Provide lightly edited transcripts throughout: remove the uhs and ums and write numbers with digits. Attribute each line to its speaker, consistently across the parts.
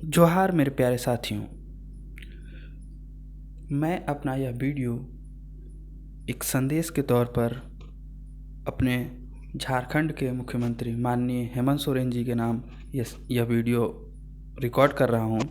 Speaker 1: जोहार मेरे प्यारे साथियों। मैं अपना यह वीडियो एक संदेश के तौर पर अपने झारखंड के मुख्यमंत्री माननीय हेमंत सोरेन जी के नाम यह वीडियो रिकॉर्ड कर रहा हूँ।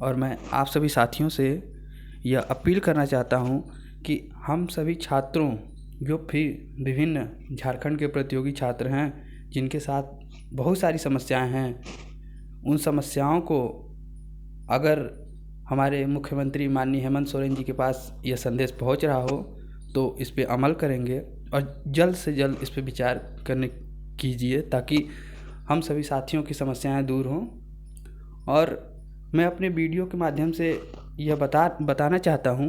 Speaker 1: और मैं आप सभी साथियों से यह अपील करना चाहता हूँ कि हम सभी छात्रों जो भी विभिन्न झारखंड के प्रतियोगी छात्र हैं, जिनके साथ बहुत सारी समस्याएं हैं, उन समस्याओं को अगर हमारे मुख्यमंत्री माननीय हेमंत सोरेन जी के पास यह संदेश पहुंच रहा हो तो इस पे अमल करेंगे और जल्द से जल्द इस पे विचार करने कीजिए, ताकि हम सभी साथियों की समस्याएं दूर हों। और मैं अपने वीडियो के माध्यम से यह बताना चाहता हूं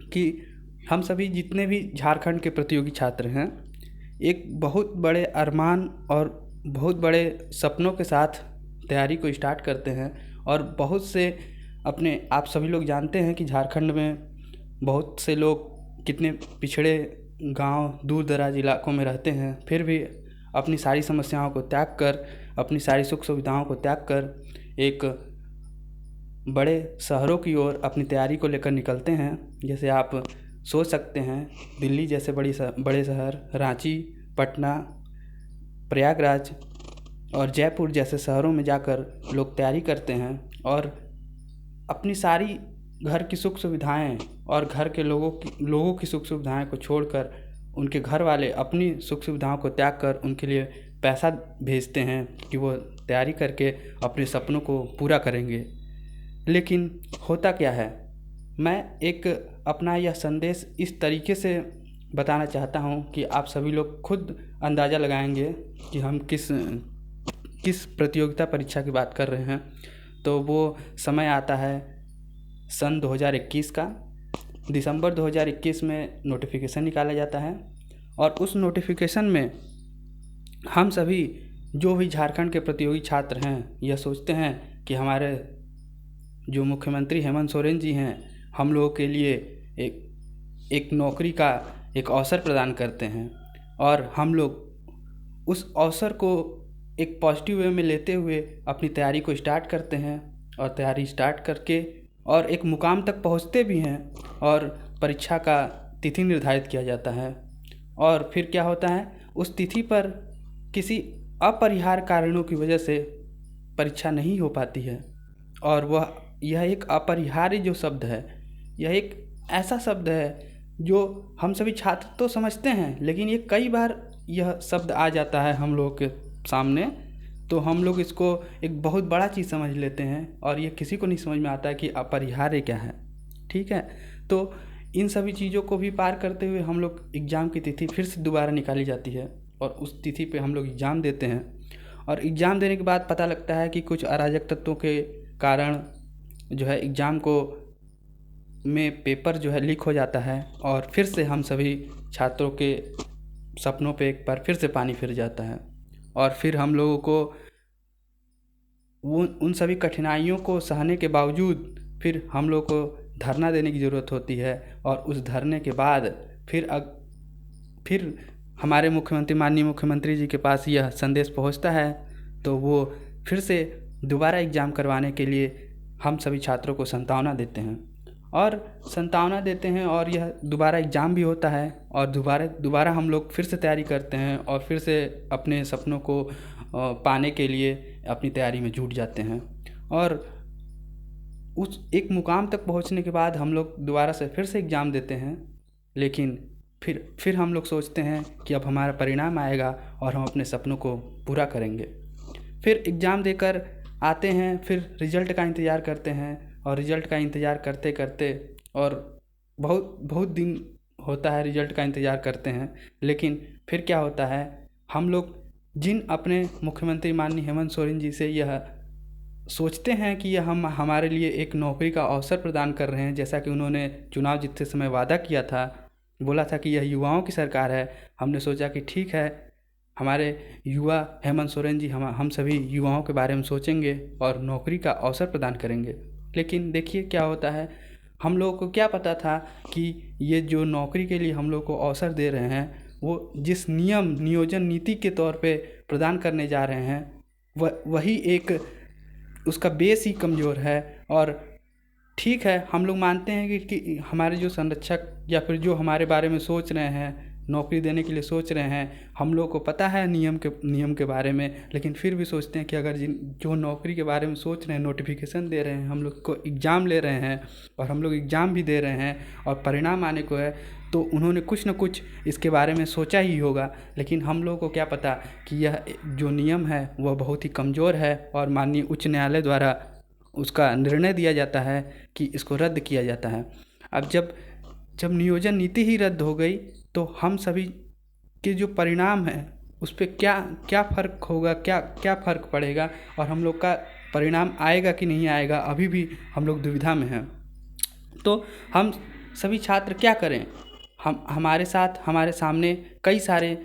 Speaker 1: कि हम सभी जितने भी झारखंड के प्रतियोगी छात्र हैं, एक बहुत बड़े अरमान और बहुत बड़े सपनों के साथ तैयारी को स्टार्ट करते हैं। और बहुत से अपने आप सभी लोग जानते हैं कि झारखंड में बहुत से लोग कितने पिछड़े गांव दूर दराज इलाकों में रहते हैं, फिर भी अपनी सारी समस्याओं को त्याग कर, अपनी सारी सुख सुविधाओं को त्याग कर एक बड़े शहरों की ओर अपनी तैयारी को लेकर निकलते हैं। जैसे आप सोच सकते हैं, दिल्ली जैसे बड़े शहर, रांची, पटना, प्रयागराज और जयपुर जैसे शहरों में जाकर लोग तैयारी करते हैं और अपनी सारी घर की सुख सुविधाएं और घर के लोगों की सुख सुविधाएं को छोड़कर उनके घर वाले अपनी सुख सुविधाओं को त्याग कर उनके लिए पैसा भेजते हैं कि वो तैयारी करके अपने सपनों को पूरा करेंगे। लेकिन होता क्या है, मैं एक अपना यह संदेश इस तरीके से बताना चाहता हूँ कि आप सभी लोग खुद अंदाज़ा लगाएंगे कि हम किस प्रतियोगिता परीक्षा की बात कर रहे हैं। तो वो समय आता है सन 2021 का। दिसंबर 2021 में नोटिफिकेशन निकाला जाता है और उस नोटिफिकेशन में हम सभी जो भी झारखंड के प्रतियोगी छात्र हैं, यह सोचते हैं कि हमारे जो मुख्यमंत्री हेमंत सोरेन जी हैं हम लोगों के लिए एक नौकरी का एक अवसर प्रदान करते हैं। और हम लोग उस अवसर को एक पॉजिटिव वे में लेते हुए अपनी तैयारी को स्टार्ट करते हैं और तैयारी स्टार्ट करके और एक मुकाम तक पहुंचते भी हैं और परीक्षा का तिथि निर्धारित किया जाता है। और फिर क्या होता है, उस तिथि पर किसी अपरिहार्य कारणों की वजह से परीक्षा नहीं हो पाती है। और यह एक अपरिहार्य जो शब्द है, यह एक ऐसा शब्द है जो हम सभी छात्र तो समझते हैं, लेकिन ये कई बार यह शब्द आ जाता है हम लोगों के सामने, तो हम लोग इसको एक बहुत बड़ा चीज़ समझ लेते हैं और ये किसी को नहीं समझ में आता है कि अपरिहार्य क्या है। ठीक है, तो इन सभी चीज़ों को भी पार करते हुए हम लोग एग्ज़ाम की तिथि फिर से दोबारा निकाली जाती है और उस तिथि पे हम लोग एग्ज़ाम देते हैं। और एग्ज़ाम देने के बाद पता लगता है कि कुछ अराजक तत्वों के कारण जो है एग्ज़ाम को में पेपर जो है लीक हो जाता है और फिर से हम सभी छात्रों के सपनों पे एक बार फिर से पानी फिर जाता है। और फिर हम लोगों को उन सभी कठिनाइयों को सहने के बावजूद फिर हम लोग को धरना देने की ज़रूरत होती है। और उस धरने के बाद फिर हमारे माननीय मुख्यमंत्री जी के पास यह संदेश पहुंचता है, तो वो फिर से दोबारा एग्ज़ाम करवाने के लिए हम सभी छात्रों को संतावना देते हैं और यह दोबारा एग्ज़ाम भी होता है और दोबारा हम लोग फिर से तैयारी करते हैं और फिर से अपने सपनों को पाने के लिए अपनी तैयारी में जुट जाते हैं। और उस एक मुकाम तक पहुंचने के बाद हम लोग दोबारा से फिर से एग्ज़ाम देते हैं, लेकिन फिर हम लोग सोचते हैं कि अब हमारा परिणाम आएगा और हम अपने सपनों को पूरा करेंगे। फिर एग्ज़ाम देकर आते हैं, फिर रिज़ल्ट का इंतज़ार करते हैं और रिज़ल्ट का इंतज़ार करते करते और बहुत दिन होता है रिज़ल्ट का इंतज़ार करते हैं। लेकिन फिर क्या होता है, हम लोग जिन अपने मुख्यमंत्री माननीय हेमंत सोरेन जी से यह सोचते हैं कि यह हमारे लिए एक नौकरी का अवसर प्रदान कर रहे हैं, जैसा कि उन्होंने चुनाव जीतते समय वादा किया था, बोला था कि यह युवाओं की सरकार है। हमने सोचा कि ठीक है, हमारे युवा हेमंत सोरेन जी हम सभी युवाओं के बारे में सोचेंगे और नौकरी का अवसर प्रदान करेंगे। लेकिन देखिए क्या होता है, हम लोगों को क्या पता था कि ये जो नौकरी के लिए हम लोग को अवसर दे रहे हैं, वो जिस नियोजन नीति के तौर पे प्रदान करने जा रहे हैं, वही एक उसका बेस ही कमज़ोर है। और ठीक है, हम लोग मानते हैं कि हमारे जो संरक्षक या फिर जो हमारे बारे में सोच रहे हैं, नौकरी देने के लिए सोच रहे हैं, हम लोग को पता है नियम के बारे में, लेकिन फिर भी सोचते हैं कि अगर जो नौकरी के बारे में सोच रहे हैं, नोटिफिकेशन दे रहे हैं, हम लोग को एग्ज़ाम ले रहे हैं और हम लोग एग्ज़ाम भी दे रहे हैं और परिणाम आने को है, तो उन्होंने कुछ न कुछ इसके बारे में सोचा ही होगा। लेकिन हम लोग को क्या पता कि यह जो नियम है वह बहुत ही कमज़ोर है और माननीय उच्च न्यायालय द्वारा उसका निर्णय दिया जाता है कि इसको रद्द किया जाता है। अब जब नियोजन नीति ही रद्द हो गई तो हम सभी के जो परिणाम है उस पर क्या फ़र्क होगा, क्या फ़र्क पड़ेगा और हम लोग का परिणाम आएगा कि नहीं आएगा, अभी भी हम लोग दुविधा में हैं। तो हम सभी छात्र क्या करें? हमारे सामने कई सारे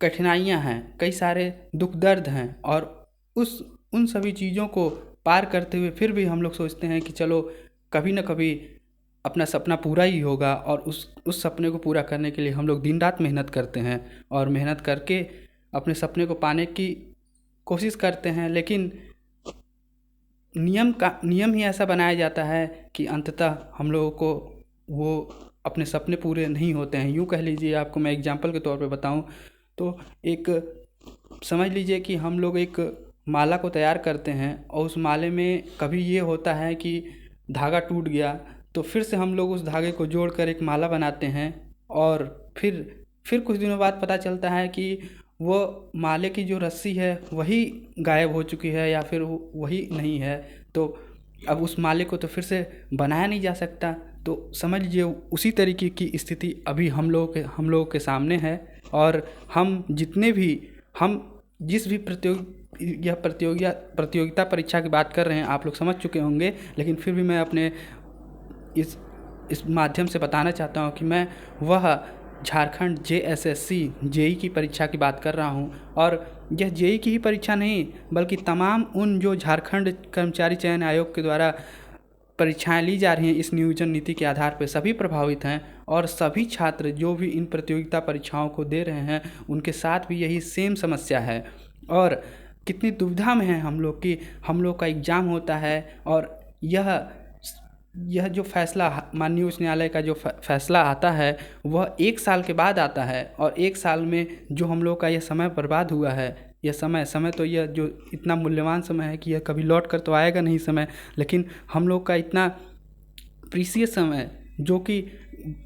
Speaker 1: कठिनाइयाँ हैं, कई सारे दुख दर्द हैं और उन सभी चीज़ों को पार करते हुए फिर भी हम लोग सोचते हैं कि चलो कभी न कभी अपना सपना पूरा ही होगा और उस सपने को पूरा करने के लिए हम लोग दिन रात मेहनत करते हैं और मेहनत करके अपने सपने को पाने की कोशिश करते हैं। लेकिन नियम ही ऐसा बनाया जाता है कि अंततः हम लोगों को वो अपने सपने पूरे नहीं होते हैं। यूँ कह लीजिए, आपको मैं एग्जांपल के तौर पे बताऊं तो एक समझ लीजिए कि हम लोग एक माला को तैयार करते हैं और उस माले में कभी ये होता है कि धागा टूट गया, तो फिर से हम लोग उस धागे को जोड़कर एक माला बनाते हैं और फिर कुछ दिनों बाद पता चलता है कि वो माले की जो रस्सी है वही गायब हो चुकी है या फिर वही नहीं है। तो अब उस माले को तो फिर से बनाया नहीं जा सकता। तो समझ लीजिए उसी तरीके की स्थिति अभी हम लोगों के सामने है। और हम जिस भी प्रतियोगिता परीक्षा की बात कर रहे हैं, आप लोग समझ चुके होंगे, लेकिन फिर भी मैं अपने इस माध्यम से बताना चाहता हूँ कि मैं वह झारखंड JSSC जेई की परीक्षा की बात कर रहा हूँ। और यह जेई की ही परीक्षा नहीं बल्कि तमाम उन जो झारखंड कर्मचारी चयन आयोग के द्वारा परीक्षाएं ली जा रही हैं इस नियोजन नीति के आधार पर, सभी प्रभावित हैं। और सभी छात्र जो भी इन प्रतियोगिता परीक्षाओं को दे रहे हैं उनके साथ भी यही सेम समस्या है। और कितनी दुविधा में है हम लोग कि हम लोग का एग्ज़ाम होता है और यह जो फैसला माननीय उच्च न्यायालय का जो फैसला आता है वह 1 साल के बाद आता है। और 1 साल में जो हम लोग का यह समय बर्बाद हुआ है, यह समय तो यह जो इतना मूल्यवान समय है कि यह कभी लौट कर तो आएगा नहीं समय, लेकिन हम लोग का इतना प्रीसियस समय जो कि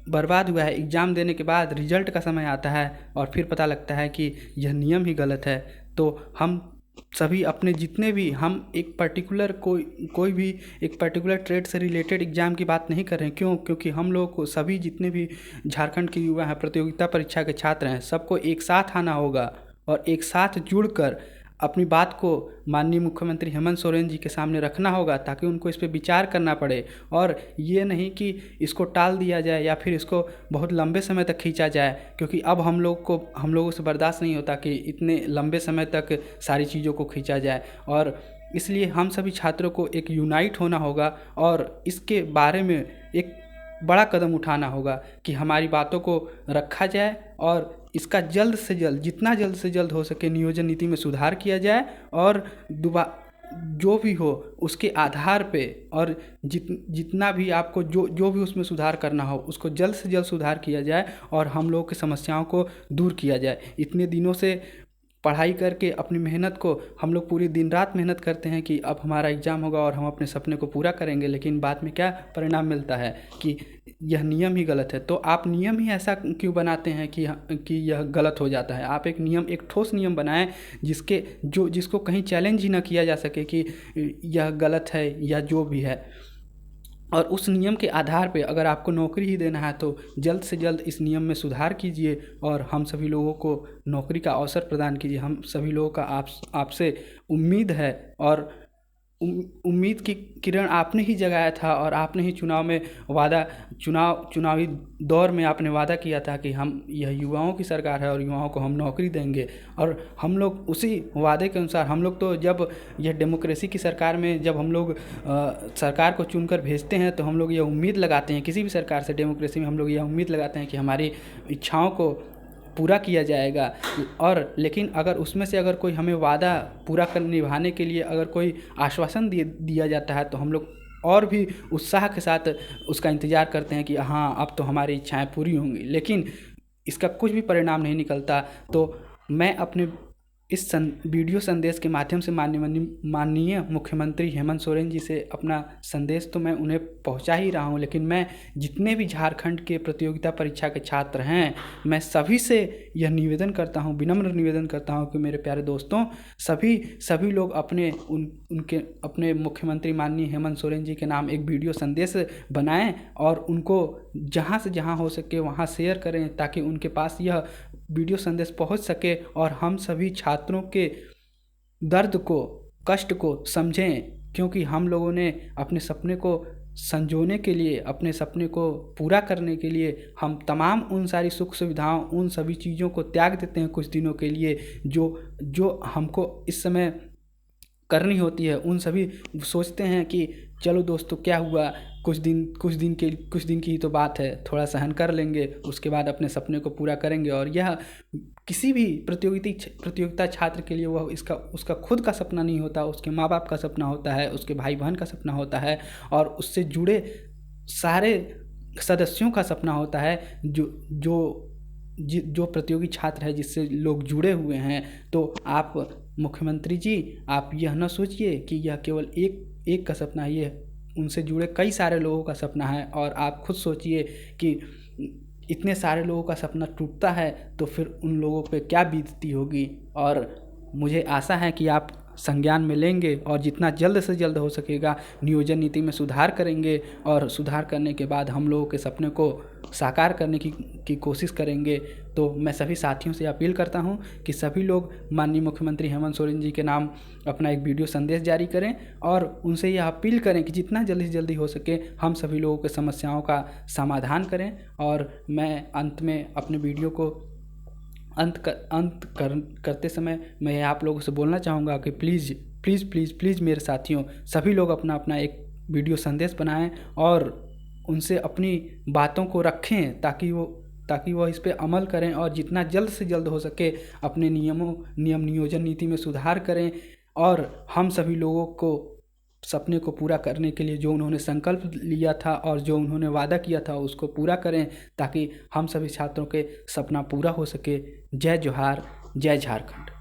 Speaker 1: बर्बाद हुआ है। एग्ज़ाम देने के बाद रिजल्ट का समय आता है और फिर पता लगता है कि यह नियम ही गलत है। तो हम सभी अपने जितने भी हम एक पर्टिकुलर कोई भी एक पर्टिकुलर ट्रेड से रिलेटेड एग्ज़ाम की बात नहीं कर रहे हैं। क्योंकि हम लोग को सभी जितने भी झारखंड के युवा हैं, प्रतियोगिता परीक्षा के छात्र हैं, सबको एक साथ आना होगा और एक साथ जुड़कर अपनी बात को माननीय मुख्यमंत्री हेमंत सोरेन जी के सामने रखना होगा ताकि उनको इस पे विचार करना पड़े। और ये नहीं कि इसको टाल दिया जाए या फिर इसको बहुत लंबे समय तक खींचा जाए, क्योंकि अब हम लोगों से बर्दाश्त नहीं होता कि इतने लंबे समय तक सारी चीज़ों को खींचा जाए। और इसलिए हम सभी छात्रों को एक यूनाइट होना होगा और इसके बारे में एक बड़ा कदम उठाना होगा कि हमारी बातों को रखा जाए और इसका जल्द से जल्द, जितना जल्द से जल्द हो सके नियोजन नीति में सुधार किया जाए। और जो भी हो उसके आधार पे और जितना भी आपको जो भी उसमें सुधार करना हो उसको जल्द से जल्द सुधार किया जाए और हम लोग की समस्याओं को दूर किया जाए। इतने दिनों से पढ़ाई करके अपनी मेहनत को हम लोग पूरी दिन रात मेहनत करते हैं कि अब हमारा एग्ज़ाम होगा और हम अपने सपने को पूरा करेंगे, लेकिन बाद में क्या परिणाम मिलता है कि यह नियम ही गलत है। तो आप नियम ही ऐसा क्यों बनाते हैं कि यह गलत हो जाता है? आप एक ठोस नियम बनाएं जिसको कहीं चैलेंज ही ना किया जा सके कि यह गलत है या जो भी है। और उस नियम के आधार पे अगर आपको नौकरी ही देना है तो जल्द से जल्द इस नियम में सुधार कीजिए और हम सभी लोगों को नौकरी का अवसर प्रदान कीजिए। हम सभी लोगों का आपसे उम्मीद है और उम्मीद की किरण आपने ही जगाया था और आपने ही चुनावी दौर में आपने वादा किया था कि हम यह युवाओं की सरकार है और युवाओं को हम नौकरी देंगे। और हम लोग उसी वादे के अनुसार हम लोग तो जब यह डेमोक्रेसी की सरकार में जब हम लोग सरकार को चुनकर भेजते हैं तो हम लोग यह उम्मीद लगाते हैं, किसी भी सरकार से डेमोक्रेसी में हम लोग यह उम्मीद लगाते हैं कि हमारी इच्छाओं को पूरा किया जाएगा। और लेकिन अगर उसमें से अगर कोई हमें वादा पूरा कर निभाने के लिए अगर कोई आश्वासन दिया जाता है तो हम लोग और भी उत्साह के साथ उसका इंतज़ार करते हैं कि हाँ, अब तो हमारी इच्छाएं पूरी होंगी, लेकिन इसका कुछ भी परिणाम नहीं निकलता। तो मैं अपने इस वीडियो संदेश के माध्यम से माननीय मुख्यमंत्री हेमंत सोरेन जी से अपना संदेश तो मैं उन्हें पहुंचा ही रहा हूं, लेकिन मैं जितने भी झारखंड के प्रतियोगिता परीक्षा के छात्र हैं, मैं सभी से यह निवेदन करता हूं, विनम्र निवेदन करता हूं कि मेरे प्यारे दोस्तों, सभी लोग अपने मुख्यमंत्री माननीय हेमंत सोरेन जी के नाम एक वीडियो संदेश बनाएं और उनको जहां से जहां हो सके वहां शेयर करें, ताकि उनके पास यह वीडियो संदेश पहुंच सके और हम सभी छात्रों के दर्द को, कष्ट को समझें। क्योंकि हम लोगों ने अपने सपने को संजोने के लिए, अपने सपने को पूरा करने के लिए हम तमाम उन सारी सुख सुविधाओं, उन सभी चीज़ों को त्याग देते हैं कुछ दिनों के लिए, जो हमको इस समय करनी होती है। उन सभी सोचते हैं कि चलो दोस्तों क्या हुआ, कुछ दिन की ही तो बात है, थोड़ा सहन कर लेंगे, उसके बाद अपने सपने को पूरा करेंगे। और यह किसी भी प्रतियोगिता छात्र के लिए वह उसका खुद का सपना नहीं होता, उसके माँ बाप का सपना होता है, उसके भाई बहन का सपना होता है और उससे जुड़े सारे सदस्यों का सपना होता है जो प्रतियोगी छात्र है, जिससे लोग जुड़े हुए हैं। तो आप मुख्यमंत्री जी, आप यह न सोचिए कि यह केवल एक का सपना है, ये उनसे जुड़े कई सारे लोगों का सपना है। और आप खुद सोचिए कि इतने सारे लोगों का सपना टूटता है तो फिर उन लोगों पे क्या बीतती होगी। और मुझे आशा है कि आप संज्ञान में लेंगे और जितना जल्द से जल्द हो सकेगा नियोजन नीति में सुधार करेंगे, और सुधार करने के बाद हम लोगों के सपने को साकार करने की कोशिश करेंगे। तो मैं सभी साथियों से अपील करता हूं कि सभी लोग माननीय मुख्यमंत्री हेमंत सोरेन जी के नाम अपना एक वीडियो संदेश जारी करें और उनसे यह अपील करें कि जितना जल्दी से जल्दी हो सके हम सभी लोगों के समस्याओं का समाधान करें। और मैं अंत में अपने वीडियो को करते समय मैं आप लोगों से बोलना चाहूँगा कि प्लीज़ मेरे साथियों, सभी लोग अपना एक वीडियो संदेश बनाएं और उनसे अपनी बातों को रखें, ताकि वो इस पे अमल करें और जितना जल्द से जल्द हो सके अपने नियम नियोजन नीति में सुधार करें। और हम सभी लोगों को सपने को पूरा करने के लिए जो उन्होंने संकल्प लिया था और जो उन्होंने वादा किया था उसको पूरा करें, ताकि हम सभी छात्रों के सपना पूरा हो सके। जय जोहार, जय झारखंड।